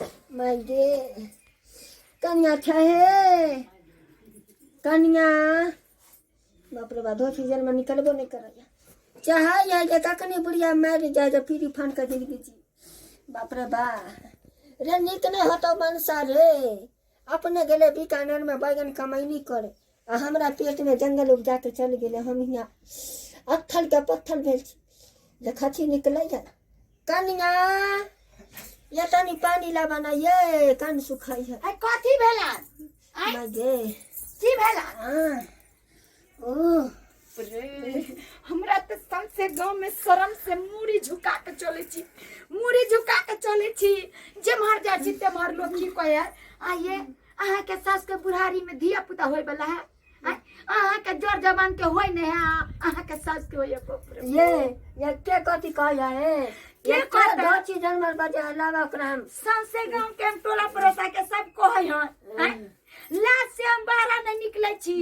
My गे कन्या छे कन्या बाप रे बा दो सीजन में निकलबो नहीं करैया चाहे या जे कखनी बुढ़िया मार जाए तो फिर फान के जिंदगी जी बाप रे बा रे निक नहीं होतो मनसा रे अपने गेले बीकानेर में बैगन कमैनी करे आ हमरा पेट में जंगल उपजा के चल गेले हम हियाँ अत्थल के पत्थल भेल देखी निकले जा कन्या ये तनी पानी ला बना ये कान सुखाई है आई कथी भेला माय गे की भेला ओ रे हमरा त सबसे गांव में शर्म से मुड़ी झुका के चले छी मुड़ी झुका के चले छी जे मार जा छी ते मार लोग की कहे आइए अहाँ के सास के बुढ़ारी में धिया पुता होय वाला है अहाँ के जोर जवान के होय ने है अहाँ के सास के होय ये के कथी कह है ये को दो चीज जनमर बजे लावा ओकरा हम सबसे गांव के हम टोला पड़ोसा के सब कहे हैं लाज से हम बाहर नहीं निकले छी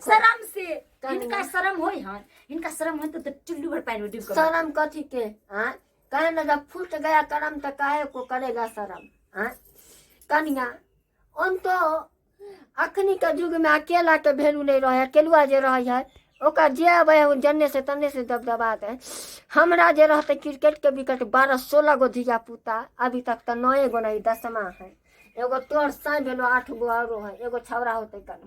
शर्म से इनका शर्म होय है इनका शर्म है तो चुल्लू भर पानी में डूब कर शर्म कथी के हां कहे ना जब फूट गया करम तो काहे को करेगा शर्म हां कन्या उन तो अखनी के युग में अकेला के भेलू नहीं रहे अकेलुआ जे रहे है ओकर जे आवे है जन्ने से तन्ने से दबदबात है हमरा जे रहते क्रिकेट के विकेट 12-16 गो धिया पुता अभी तक तो 9 गो नहीं 10वां है एगो तोर साई भेलो 8 गो औरो है एगो छौरा होते कल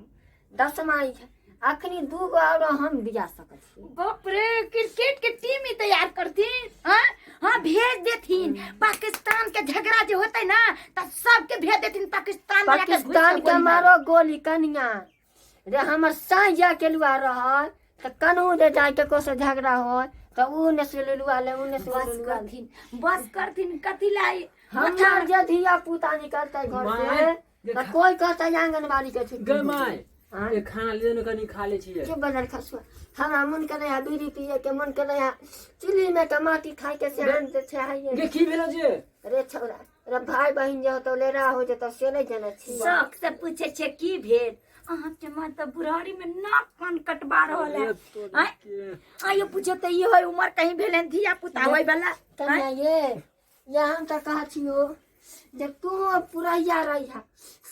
10वां है अखनी 2 गो औरो हम दिया सकत छी बाप रे क्रिकेट के टीम ही तैयार करथिन हां हां भेज देथिन पाकिस्तान के झगड़ा जो होते ना त सबके भेज देथिन पाकिस्तान के मारो गोली कन्या रे हमर साई जा के लुआ रह त कनू दे जाय के को से झगड़ा हो त ऊ ने से लुआ ले ऊ ने से लुआ बस करथिन कथी लाई हमर जे धिया पुता निकलते घर से त कोई कहता आंगनबाड़ी के छुट्टी गे माय ये खाना ले न कनी खा ले छिए के बदल खसुआ हमरा मन करे है बीड़ी पिए के मन करे है चुल्ली में के माटी खाए के सेहन दे छे है गे की भेलो जे रे छोरा रे भाई बहन जे तो लेरा हो जे तो से नहीं जाने छी शौक से पूछे छे की भेल अहाँ के मां त बुढ़ारी में नाक कान कटबा रहल है आइयो पूछे त ये होय उम्र कहीं भेलन धिया पुता होय वाला कन्या ये हम त कहा छियो जे तू पुरैया रही है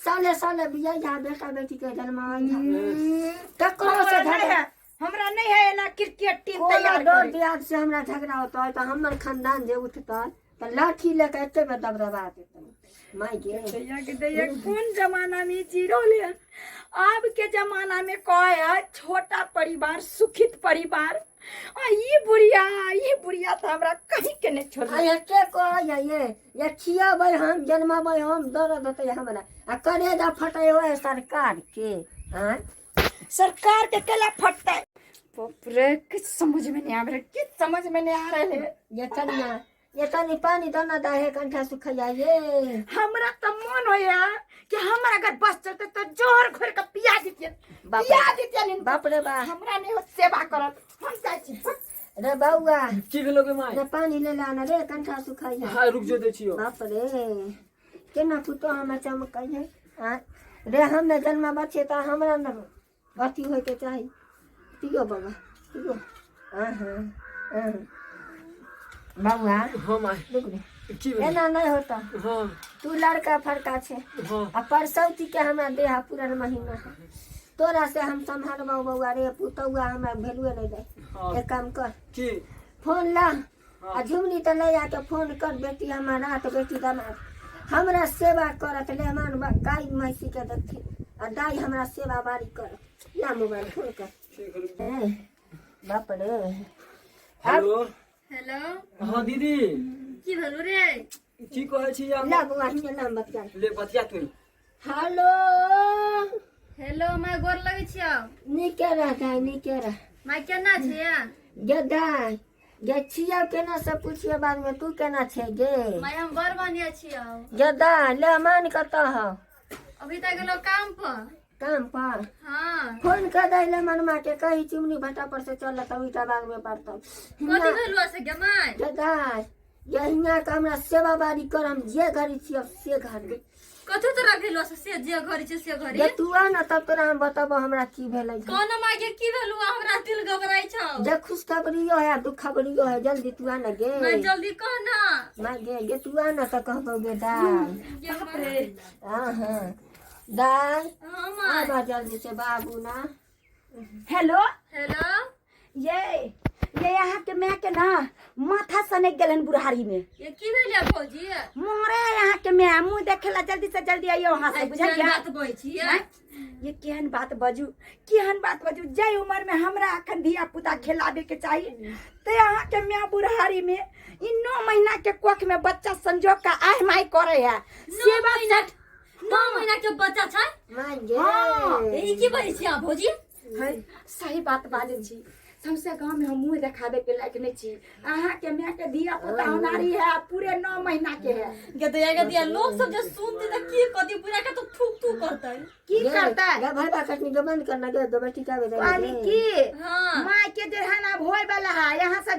साले साले बिया या बेटा बेटी के जन्माई है ककरो से झगड़ा हमरा नहीं है ना क्रिकेट टीम तैयार दौड़ बियाद से हमरा झगड़ा होता है तो हमर खानदान जे उठता तो लाठी लेके एते में दबदबा देते माय गे दैया कौन जमाना में जी रहले अब के जमाना में कहे छोटा परिवार सुखित परिवार आ ये बुढ़िया तो हमरा कहीं के नहीं छोड़ ये के कह ये खियाबै हम जन्माबै हम दर्द होते हमरा आ करेजा फटे होय सरकार के हां सरकार के केला फटता बाप रे कुछ समझ में नहीं आ रहा कुछ समझ में नहीं आ रहा है ये कन्या ये तनी पानी दाना दा है कंठा सुखैया ये हमरा त मन होया कि हमरा अगर बस चलते तो जोर घोर के पिया देतिए बाप रे बा हमरा नहीं हो सेवा करत हम जाय छी रे बौआ की भेलो गे माय रे पानी ले लाना रे कंठा सुखैया हां रुक जो दे छियो बाप रे केना फुटो हम चमकै है हां रे हम जन्म बच्चे त हमरा न अथी होय के चाही पियो बाबा पियो हां हां बौआ हां माय रुक रे की भेलो एना नहीं होता हां तू लड़का फड़का छे हां आ परसौती के हमरा देहा पूरा महीना है तोरा से हम संभालबौ बौआ रे पुतौआ हमरा भेलुए नहीं दे एक काम कर की फोन ला आ झुमनी त ले आके फोन कर बेटी हमारा तो बेटी दामाद हमरा सेवा करत ले मान गाय मैसी के देखी आ दाई हमरा सेवा बारी कर या मोबाइल फोन कर बाप रे हेलो हेलो हां दीदी की भेलो रे की कहै छी या ला बुआ हिने नाम बतिया ले बतिया तू हेलो हेलो मैं गोर लगै छियो निके रह निके रह मैं केना छियै गदाई गे छिया केना से पूछिए बाद में तू केना छे गे मैं हम गोर बनिया छियो गदा ले मान कत ह अभी तक गेलो काम पर हां फोन कर दे ले मनमा के कही चिमनी भट्टा पर से चल तब इटा बाद में पड़ता कथि भेलो से गे माय गदाई यहाँ का हमरा सेवा बारी करम जे घरी छियै से घरी कथु तोरा भेलो से जे घरी छे से घरी जे तू आ न तब तोरा हम बताबो हमरा की भेलै कोन मागे की भेलु हमरा दिल घबराई छौ जे खुशखबरियो है दुख खबरियो है जल्दी तू आ न गे मैं जल्दी कह ना मैं गे तू आ न त कहबो गे दाई बाप रे हां दाई हां मां आ जल्दी से बाबू ना हेलो हेलो ये यहाँ के मैं के ना माथा सनक गेलन बुढ़ारी में ये की भेले भौजी मोरे यहाँ के मैं मुंह देखेला जल्दी से जल्दी आइयो वहां से बुझलिया बात बोई छी ये केहन बात बजू जय उम्र में हमरा अखन धिया पुता खिलाबे के चाहिए तो यहाँ के मैं बुढ़ारी में इन 9 महीना के कोख में बच्चा संजोग का आह माई करे है सेवा 9 महीना के बच्चा छै मैं गे ई की बोई छी भौजी है सही बात बाजे छी सबसे गांव में हम मुंह दिखावे के लायक नहीं छी अहाँ के मैं के धिया पुता होनारी है पूरे 9 महीना के है के दिया लोग सब जे सुनते त की कदी पूरा के तो थूक थूक करतै की करता है गे भाई बा कटनी के बंद करना गे दो बेटी का बेटा वाली की हां माय के देहाना होय वाला है यहाँ से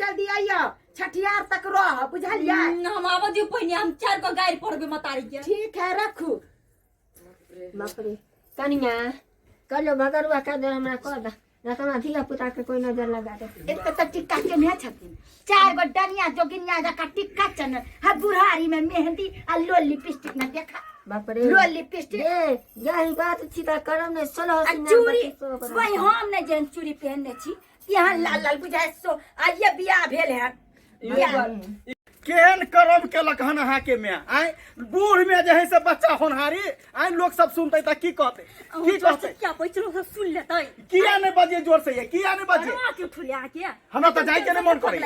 जल्दी आइयो छठियार तक रह बुझलिया हम आवा दियो पहिने हम 4 को गाड़ी पड़बे मतारी के ठीक है रखू बाप रे कनिया कलो भगरुआ का दे हमरा कह दा ना हमरा धिया पुता के कोई नजर लगा दे एक तो टिक्का के में छथिन 4 गो डनिया जोगिनिया जका टिक्का चन हा बुढ़ारी में मेहंदी आ लोल लिपस्टिक न देखा बाप रे लोल लिपस्टिक ए यही बात छी त करम ने सलह आ चूड़ी वही हम ने जेन चूड़ी पहनने छी यहाँ लाल लाल बुझाए सो आ ये बियाह भेल है केहन करम केलक हन अहाँ के में आय बूढ़ में जे है से बच्चा होनहारी आय लोग सब सुनते त की कहते क्या पैचलो सब सुन लेतै किया नहीं बजे जोर से ये किया नहीं बजे के ठुलिया के हमरा त जाय के नहीं मन करे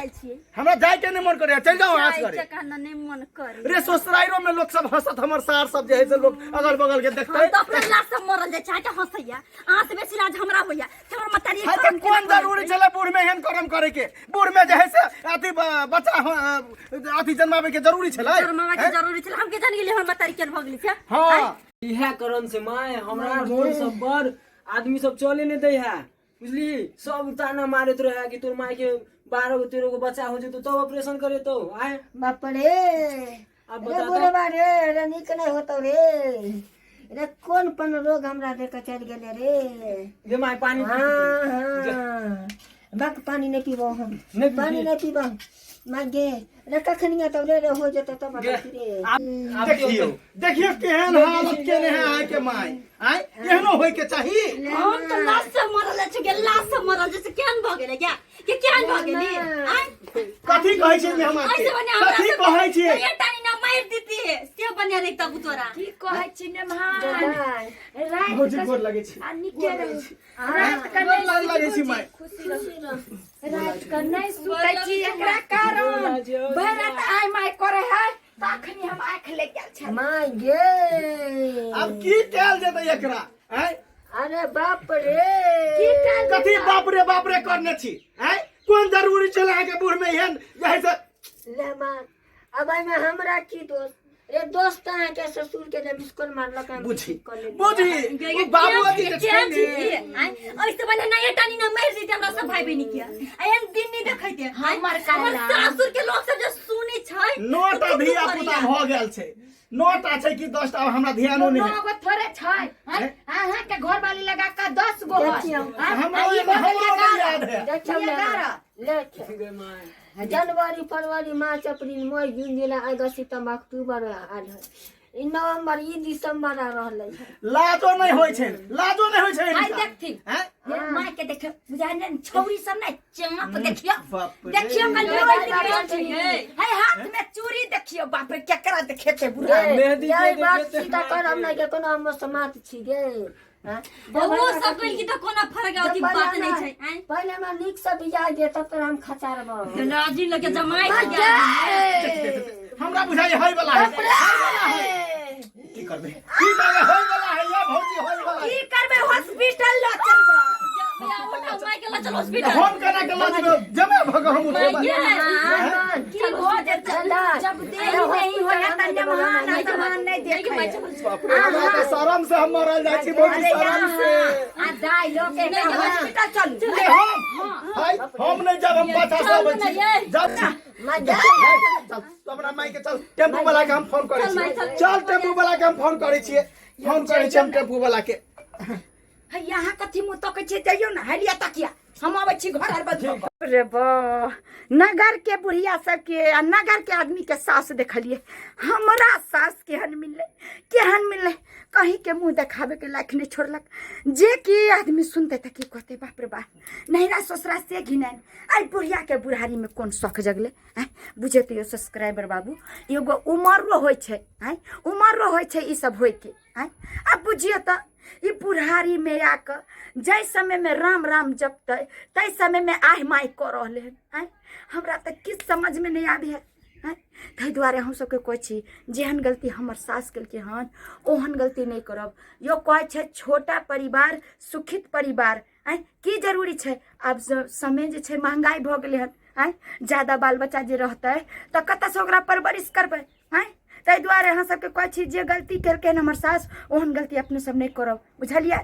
हमरा जाय के नहीं मन करे चल जाओ आज करे कहना नहीं मन करे रे ससुराइरो में लोग सब हंसत हमर सार सब जे है से लोग अगल बगल के देखते तो अपना लाश सब मरल जाय छै के हंसैया अहाँ से बेसी लाज हमरा होया हमर मतारी हाय त कौन जरूरी छले बूढ़ में एहन करम करे के बूढ़ में जे है से अति बच्चा अति जन्मावे के जरूरी छले मामा के जरूरी छै हम के जान गेली हमर मतारी के भगली छै हां इहे कारण से माय हमरा रोड सब पर आदमी सब चले नहीं दे है बुझली सब ताना मारत रहे कि तोर माय के 12 गो 13 गो बच्चा हो जेतो तब ऑपरेशन करे तो आए बाप रे अब रे बता बुढ़वा रे निक नहीं होतो रे रे कौन पन रोग हमरा दे के चल गेले रे ये माय पानी हां बाक पानी नहीं पीबो हम पानी नहीं पीबो मागे रे कखनिया तो रे हो जते तब रे देखियो केहन हालत केने है आय के माय आय एहनो होय के चाहिए हम तो लाश से मरल छै के लाश से मरल जैसे केहन भ गेलै क्या के केहन भ गेली कथी कहै छी हम ऐसे बने कथी कहै छी ये टानी ना मार देती है से बनिया रे तब तोरा की कहै छी ने महान रात भौजी गोर लगे छी आ निके रात का नहीं लगे छी माय रात का नहीं सुतै छी एकरा कारण भरत आय माय करे है तखनी हम आंख ले गेल छ माय गे अब की कैल जेतै एकरा आय अरे बाप रे की काल कथी बाप रे करने छी आय कोन जरूरी छले है के बूढ़ में एहन जहे से ले मां अब आई में हमरा की दोस्त रे दोस्त है के ससुर के जब बिस्कुट मारला का बुझी वो बाबू अथी के छै ने ऐसे बने ना ये टानी ना मार देती हमरा सब भाई बहिनी के एहन दिन नहीं देखैते हमर काला सासुर के लोग सब जे सुनी छै नोटा धिया पुता भ गेल छै नोटा छै कि 10 टा हमरा ध्यानो नहीं है गो थोड़े छै अहाँ के घर वाली लगा के 10 गो हमरा याद है ले माय जनवरी फरवरी मार्च अप्रैल मई जून जुलाई अगस्त सितंबर अक्टूबर आ ई नवंबर ई दिसंबर आ रहले है लाजो नहीं होय छै आई देखथि ये माय के देख बुझा ने छौरी सब ने चाप देखियो बाप रे देखियो कल है हाथ में चूड़ी देखियो बाप रे केकरा देखेते बुढ़ा मेहंदी यही के बात देखे सीता कर हम नहीं के कोनो हम समात छी गे हां वो सब कल की तो कोना फरक होती बात नहीं छै पहले में निक से बिजा दे तब तो हम खचारबो राजी लगे जमाई हमरा बुझाई होय वाला है की करबे होय वाला है या भौजी होय वाला है की करबे हॉस्पिटल ल चलबो माई के ला चलो हॉस्पिटल हम कना के लाज जमे भग हम की हो जे ला जब देह नहीं होया तन्ने महान आसमान नहीं देखे बाप रे हमरा तो शरम से हम मरल जाइ छी बहुत शरम से आ दाई लोग के हॉस्पिटल चल ले हम नहीं जब हम पाछा से आबै छी जब मजा चल अपना माई के चल टेम्पू वाला के हम फोन करै छी चल टेम्पू वाला के हम फोन करै छियै फोन करै छी हम टेम्पू वाला के है यहाँ कथी मुँह तकै छै जइयो ना हलिया तकिया हम आबै छी घर आर बदलो रे बा नगर के बुढ़िया सब के आ नगर के आदमी के सास देखलिए हमरा सास केहन मिलले कहीं के मुंह देखावे के लायक नहीं छोड़लक जे कि आदमी सुनते त की कहते बाप रे बाप नैरा ससुरा से घिनैन आई बुढ़िया के बुढ़ारी में कोन शौक जगले बुझे तो सब्सक्राइबर बाबू एगो उमरो होइ छै उमरो होइ छै ई सब होइ के अब बुझिए त ई बुढ़ारी में आकर जै समय में राम राम जपते तै समय में आह माई कर रहले हैं हमरा तो किस समझ में नहीं आबे है ताहि दुआरे हम सबके कहै छी जेहन गलती हमर सास केलकै हन ओहन गलती नहीं करब यो कहै छै छोटा परिवार सुखित परिवार की जरूरी छै आब समय जे छै महंगाई भ गेलै हन ज्यादा बाल बच्चा जे रहतै तऽ कतऽ से ओकरा परवरिश करबै ताहि दुआरे अहाँ सबके कहै छी जे गलती केलकै हमर सास ओहन गलती अपने सब नहीं करब बुझलियै।